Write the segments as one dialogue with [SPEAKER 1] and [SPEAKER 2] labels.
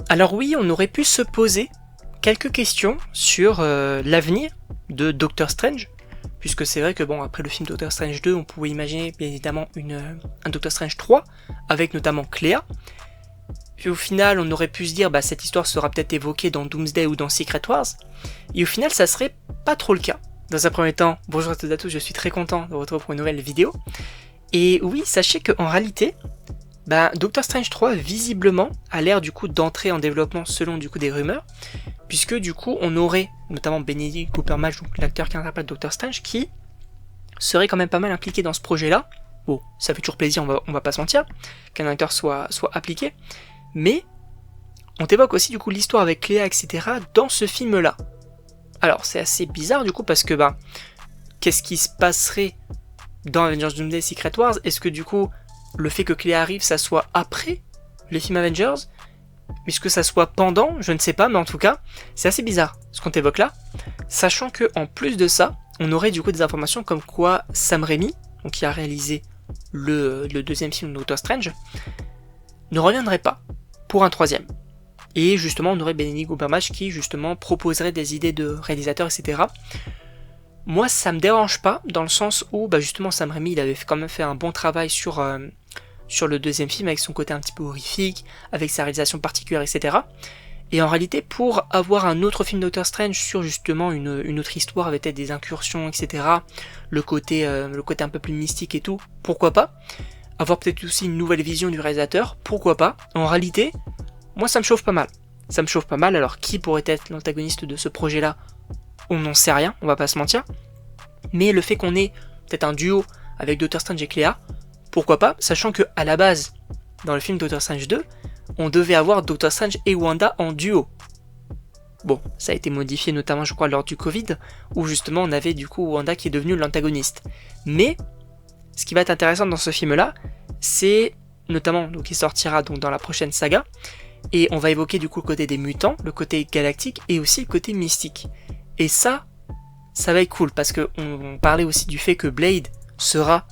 [SPEAKER 1] Alors oui, on aurait pu se poser quelques questions sur l'avenir de Doctor Strange, puisque c'est vrai que bon, après le film Doctor Strange 2, on pouvait imaginer bien évidemment un Doctor Strange 3, avec notamment Cléa. Puis au final, on aurait pu se dire, bah cette histoire sera peut-être évoquée dans Doomsday ou dans Secret Wars, et au final, ça serait pas trop le cas. Dans un premier temps, bonjour à toutes et à tous, je suis très content de vous retrouver pour une nouvelle vidéo. Et oui, sachez qu'en réalité, Doctor Strange 3 visiblement a l'air du coup d'entrer en développement selon du coup des rumeurs, puisque du coup on aurait notamment Benedict Cumberbatch, donc l'acteur qui interprète Doctor Strange, qui serait quand même pas mal impliqué dans ce projet-là. Bon, ça fait toujours plaisir, on va pas se mentir, qu'un acteur soit appliqué, mais on évoque aussi du coup l'histoire avec Cléa, etc. dans ce film-là. Alors c'est assez bizarre du coup parce que qu'est-ce qui se passerait dans Avengers Doomsday Secret Wars? Est-ce que du coup le fait que Cléa arrive, ça soit après les films Avengers? Est-ce que ça soit pendant? Je ne sais pas, mais en tout cas, c'est assez bizarre ce qu'on évoque là, sachant que en plus de ça, on aurait du coup des informations comme quoi Sam Raimi, donc qui a réalisé le deuxième film de Doctor Strange, ne reviendrait pas pour un troisième. Et justement, on aurait Benedict Cumberbatch qui justement proposerait des idées de réalisateurs, etc. Moi, ça me dérange pas, dans le sens où justement Sam Raimi, il avait quand même fait un bon travail sur le deuxième film, avec son côté un petit peu horrifique, avec sa réalisation particulière, etc. Et en réalité, pour avoir un autre film Doctor Strange sur justement une autre histoire, avec peut-être des incursions, etc., le côté un peu plus mystique et tout, pourquoi pas? Avoir peut-être aussi une nouvelle vision du réalisateur, pourquoi pas? En réalité, moi ça me chauffe pas mal. Ça me chauffe pas mal, alors qui pourrait être l'antagoniste de ce projet-là? On n'en sait rien, on va pas se mentir. Mais le fait qu'on ait peut-être un duo avec Doctor Strange et Cléa, pourquoi pas, sachant que à la base, dans le film Doctor Strange 2, on devait avoir Doctor Strange et Wanda en duo. Bon, ça a été modifié notamment je crois lors du Covid, où justement on avait du coup Wanda qui est devenue l'antagoniste. Mais, ce qui va être intéressant dans ce film-là, c'est notamment, donc il sortira donc dans la prochaine saga, et on va évoquer du coup le côté des mutants, le côté galactique, et aussi le côté mystique. Et ça va être cool, parce qu'on parlait aussi du fait que Blade sera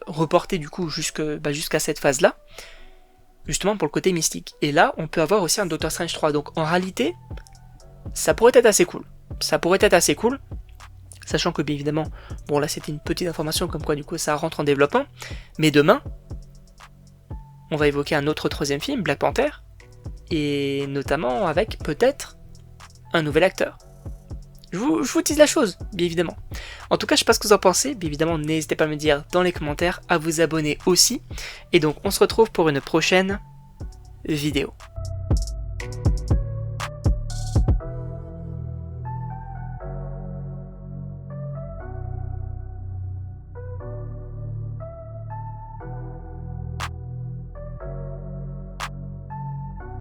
[SPEAKER 1] reporté du coup jusqu'à cette phase-là, justement pour le côté mystique. Et là, on peut avoir aussi un Doctor Strange 3. Donc en réalité, ça pourrait être assez cool. Ça pourrait être assez cool, sachant que bien évidemment, bon là c'était une petite information comme quoi du coup ça rentre en développement, mais demain, on va évoquer un autre troisième film, Black Panther, et notamment avec peut-être un nouvel acteur. Je vous tease la chose, bien évidemment. En tout cas, je sais pas ce que vous en pensez, bien évidemment, n'hésitez pas à me dire dans les commentaires, à vous abonner aussi. Et donc, on se retrouve pour une prochaine vidéo.